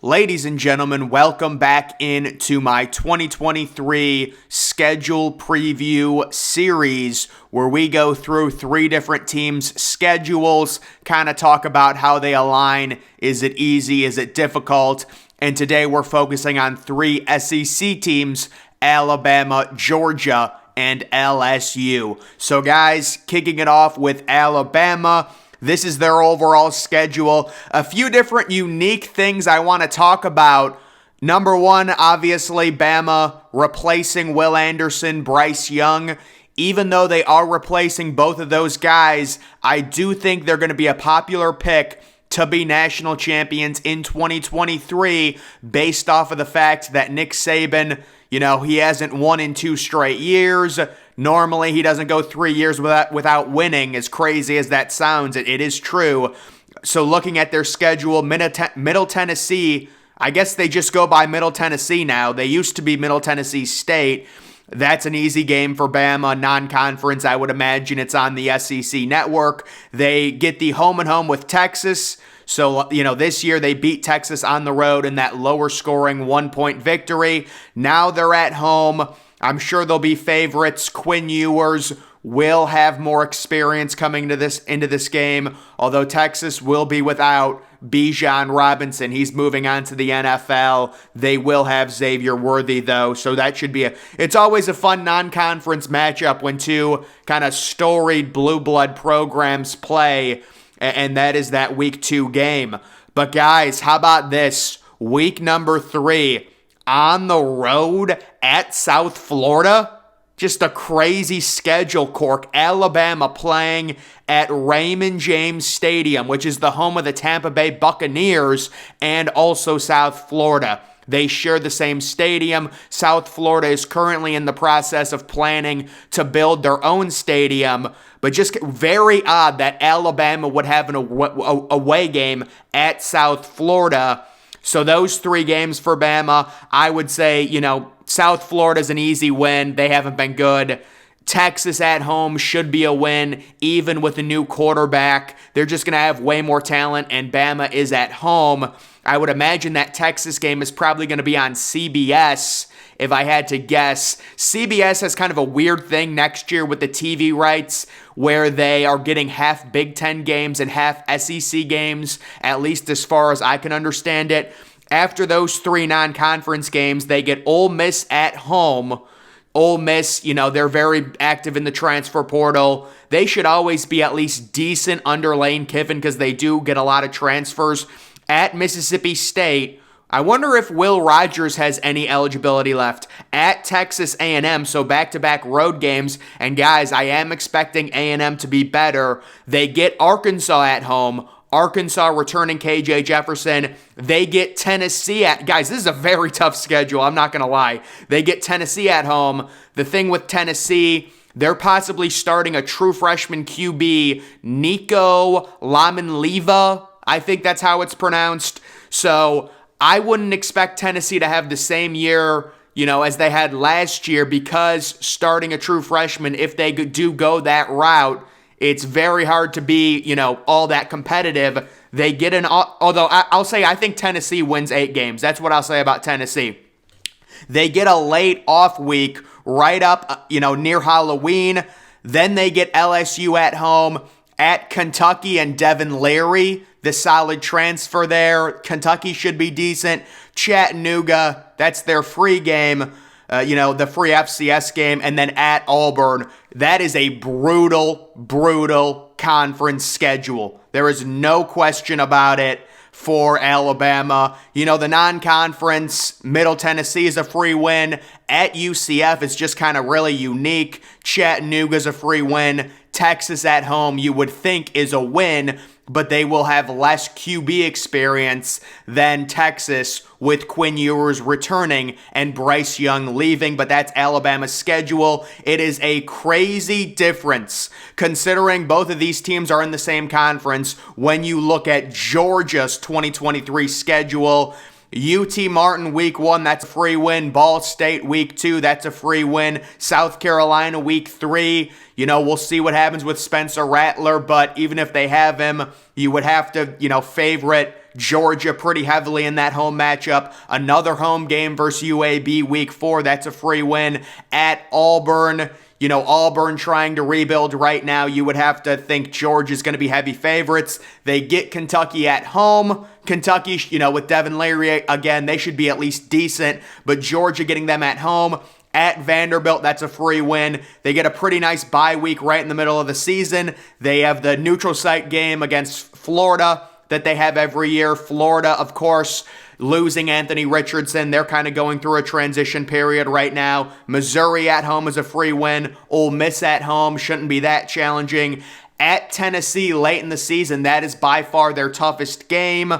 Ladies and gentlemen, welcome back into my 2023 schedule preview series where we go through 3 different teams' schedules, kind of talk about how they align. Is it easy? Is it difficult? And today we're focusing on 3 SEC teams: Alabama, Georgia, and LSU. So guys, kicking it off with Alabama. This is their overall schedule. A few different unique things I want to talk about. Number 1, obviously, Bama replacing Will Anderson, Bryce Young. Even though they are replacing both of those guys, I do think they're going to be a popular pick to be national champions in 2023 based off of the fact that Nick Saban, he hasn't won in 2 straight years. Normally, he doesn't go 3 years without winning, as crazy as that sounds. It is true. So looking at their schedule, Middle Tennessee, I guess they just go by Middle Tennessee now. They used to be Middle Tennessee State. That's an easy game for Bama, non-conference. I would imagine it's on the SEC network. They get the home and home with Texas. So, this year they beat Texas on the road in that lower scoring 1-point victory. Now they're at home. I'm sure they'll be favorites. Quinn Ewers will have more experience coming into this game, although Texas will be without Bijan Robinson. He's moving on to the NFL. They will have Xavier Worthy, though, so that should be it's always a fun non-conference matchup when 2 kind of storied blue blood programs play, and that is that week 2 game. But guys, how about this? Week number 3 on the road at South Florida. Just a crazy schedule, Cork. Alabama playing at Raymond James Stadium, which is the home of the Tampa Bay Buccaneers, and also South Florida. They share the same stadium. South Florida is currently in the process of planning to build their own stadium, but just very odd that Alabama would have an away game at South Florida. So those 3 games for Bama, I would say, South Florida's an easy win. They haven't been good. Texas at home should be a win, even with a new quarterback. They're just going to have way more talent, and Bama is at home. I would imagine that Texas game is probably going to be on CBS, if I had to guess. CBS has kind of a weird thing next year with the TV rights where they are getting half Big Ten games and half SEC games, at least as far as I can understand it. After those 3 non-conference games, they get Ole Miss at home. Ole Miss, they're very active in the transfer portal. They should always be at least decent under Lane Kiffin because they do get a lot of transfers. At Mississippi State, I wonder if Will Rogers has any eligibility left. At Texas A&M, so back-to-back road games. And guys, I am expecting A&M to be better. They get Arkansas at home. Arkansas returning KJ Jefferson. They get Tennessee at... Guys, this is a very tough schedule. I'm not going to lie. They get Tennessee at home. The thing with Tennessee, they're possibly starting a true freshman QB, Nico Lamanleva. I think that's how it's pronounced. So I wouldn't expect Tennessee to have the same year, as they had last year, because starting a true freshman, if they do go that route, it's very hard to be, all that competitive. They get although I'll say I think Tennessee wins 8 games. That's what I'll say about Tennessee. They get a late off week right up, near Halloween. Then they get LSU at home, at Kentucky and Devin Leary, the solid transfer there. Kentucky should be decent. Chattanooga, that's their free game. The free FCS game, and then at Auburn. That is a brutal, brutal conference schedule. There is no question about it for Alabama. The non-conference, Middle Tennessee is a free win. At UCF, it's just kind of really unique. Chattanooga's a free win. Texas at home, you would think, is a win, but they will have less QB experience than Texas, with Quinn Ewers returning and Bryce Young leaving, but that's Alabama's schedule. It is a crazy difference considering both of these teams are in the same conference when you look at Georgia's 2023 schedule. UT Martin week 1, that's a free win. Ball State week 2, that's a free win. South Carolina week 3, we'll see what happens with Spencer Rattler, but even if they have him, you would have to, favorite Georgia pretty heavily in that home matchup. Another home game versus UAB week 4, that's a free win. At Auburn, Auburn trying to rebuild right now. You would have to think Georgia's going to be heavy favorites. They get Kentucky at home. Kentucky, with Devin Leary, again, they should be at least decent, but Georgia getting them at home. At Vanderbilt, that's a free win. They get a pretty nice bye week right in the middle of the season. They have the neutral site game against Florida that they have every year. Florida, of course, losing Anthony Richardson. They're kind of going through a transition period right now. Missouri at home is a free win. Ole Miss at home shouldn't be that challenging. At Tennessee late in the season, that is by far their toughest game.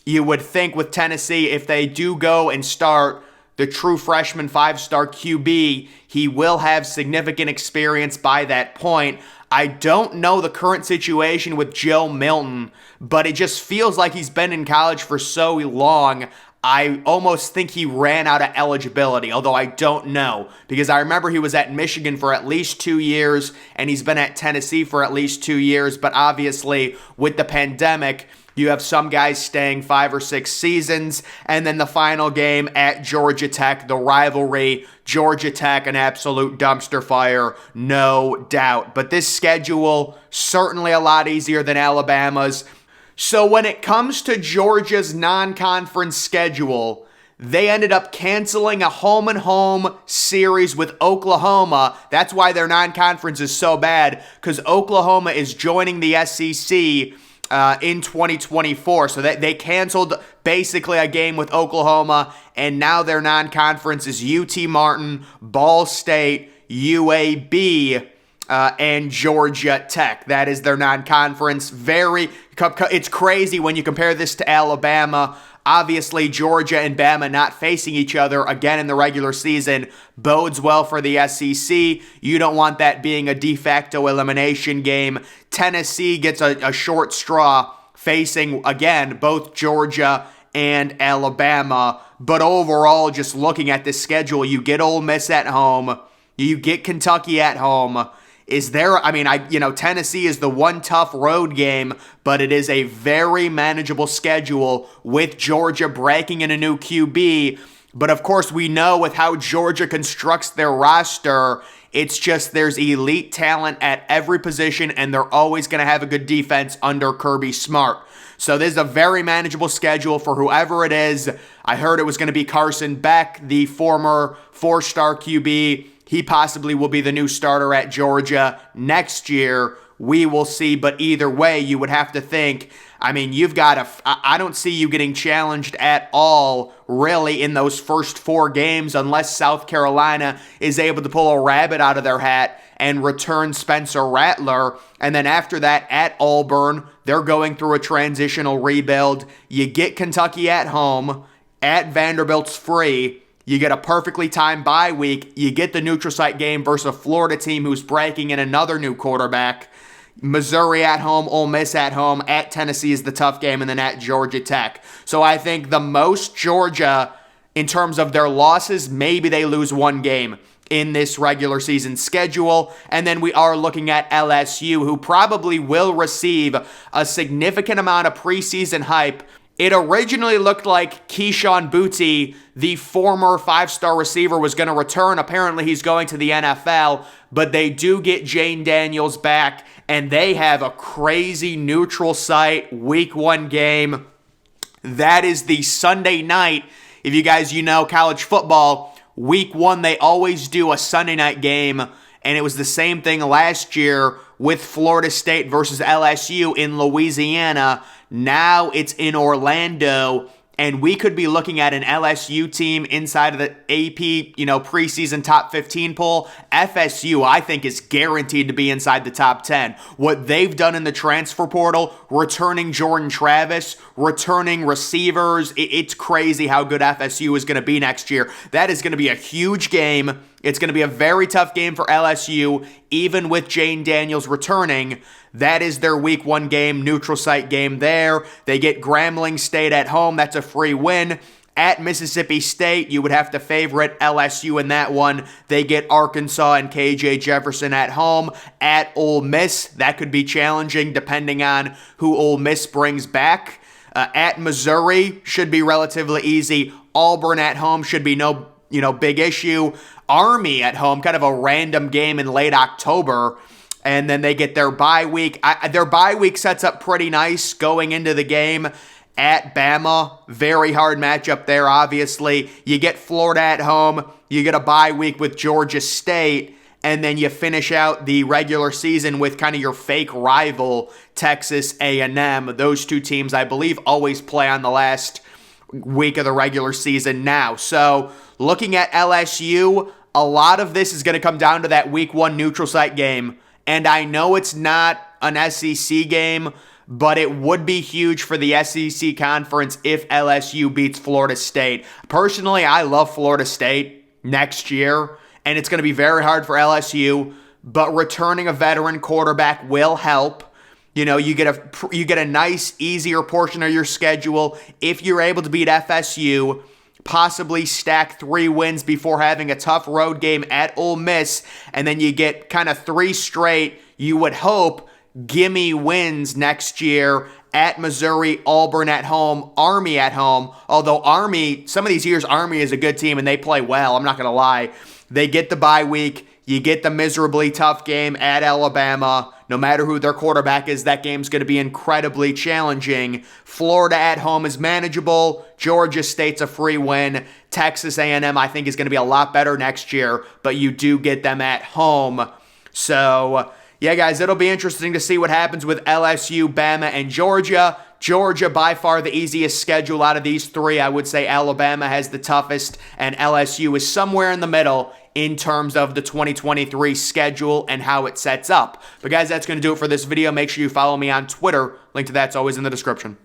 You would think with Tennessee, if they do go and start the true freshman 5-star QB, he will have significant experience by that point. I don't know the current situation with Joe Milton, but it just feels like he's been in college for so long. I almost think he ran out of eligibility, although I don't know, because I remember he was at Michigan for at least 2 years, and he's been at Tennessee for at least 2 years, but obviously with the pandemic, you have some guys staying 5 or 6 seasons, and then the final game at Georgia Tech, the rivalry, Georgia Tech, an absolute dumpster fire, no doubt. But this schedule, certainly a lot easier than Alabama's. So when it comes to Georgia's non-conference schedule, they ended up canceling a home-and-home series with Oklahoma. That's why their non-conference is so bad, because Oklahoma is joining the SEC in 2024. So they canceled basically a game with Oklahoma, and now their non-conference is UT Martin, Ball State, UAB, and Georgia Tech. That is their non-conference. It's crazy when you compare this to Alabama. Obviously, Georgia and Bama not facing each other again in the regular season bodes well for the SEC. You don't want that being a de facto elimination game. Tennessee gets a short straw facing, again, both Georgia and Alabama. But overall, just looking at this schedule, you get Ole Miss at home. You get Kentucky at home. Tennessee is the one tough road game, but it is a very manageable schedule with Georgia breaking in a new QB. But of course, we know with how Georgia constructs their roster, it's just there's elite talent at every position, and they're always going to have a good defense under Kirby Smart. So this is a very manageable schedule for whoever it is. I heard it was going to be Carson Beck, the former 4-star QB. He possibly will be the new starter at Georgia next year. We will see, but either way, you would have to think, I don't see you getting challenged at all, really, in those first 4 games, unless South Carolina is able to pull a rabbit out of their hat and return Spencer Rattler. And then after that, at Auburn, they're going through a transitional rebuild. You get Kentucky at home. At Vanderbilt's free. You get a perfectly timed bye week. You get the neutral site game versus a Florida team who's breaking in another new quarterback. Missouri at home, Ole Miss at home. At Tennessee is the tough game, and then at Georgia Tech. So I think the most Georgia, in terms of their losses, maybe they lose 1 game in this regular season schedule. And then we are looking at LSU, who probably will receive a significant amount of preseason hype. It originally looked like Keyshawn Boutte, the former 5-star receiver, was going to return. Apparently, he's going to the NFL, but they do get Jane Daniels back, and they have a crazy neutral site week 1 game. That is the Sunday night. If you guys, college football, week 1, they always do a Sunday night game, and it was the same thing last year with Florida State versus LSU in Louisiana. Now it's in Orlando, and we could be looking at an LSU team inside of the AP, preseason top 15 poll. FSU, I think, is guaranteed to be inside the top 10. What they've done in the transfer portal, returning Jordan Travis, returning receivers, it's crazy how good FSU is going to be next year. That is going to be a huge game. It's going to be a very tough game for LSU, even with Jane Daniels returning. That is their week 1 game, neutral site game there. They get Grambling State at home. That's a free win. At Mississippi State, you would have to favorite LSU in that one. They get Arkansas and KJ Jefferson at home. At Ole Miss, that could be challenging depending on who Ole Miss brings back. At Missouri, should be relatively easy. Auburn at home should be no big issue. Army at home, kind of a random game in late October. And then they get their bye week. Their bye week sets up pretty nice going into the game. At Bama, very hard matchup there, obviously. You get Florida at home. You get a bye week with Georgia State. And then you finish out the regular season with kind of your fake rival, Texas A&M. Those two teams, I believe, always play on the last week of the regular season now. So looking at LSU, a lot of this is going to come down to that week 1 neutral site game. And I know it's not an SEC game, but it would be huge for the SEC conference if LSU beats Florida State. Personally, I love Florida State next year, and it's going to be very hard for LSU, but returning a veteran quarterback will help. You get a nice, easier portion of your schedule if you're able to beat FSU, possibly stack 3 wins before having a tough road game at Ole Miss, and then you get kind of 3 straight, you would hope, gimme wins next year at Missouri, Auburn at home, Army at home. Although Army, some of these years, Army is a good team and they play well. I'm not going to lie. They get the bye week. You get the miserably tough game at Alabama. No matter who their quarterback is, that game's going to be incredibly challenging. Florida at home is manageable. Georgia State's a free win. Texas A&M, I think, is going to be a lot better next year, but you do get them at home. So yeah, guys, it'll be interesting to see what happens with LSU, Bama, and Georgia. Georgia, by far the easiest schedule out of these 3. I would say Alabama has the toughest, and LSU is somewhere in the middle in terms of the 2023 schedule and how it sets up. But guys, that's going to do it for this video. Make sure you follow me on Twitter. Link to that's always in the description.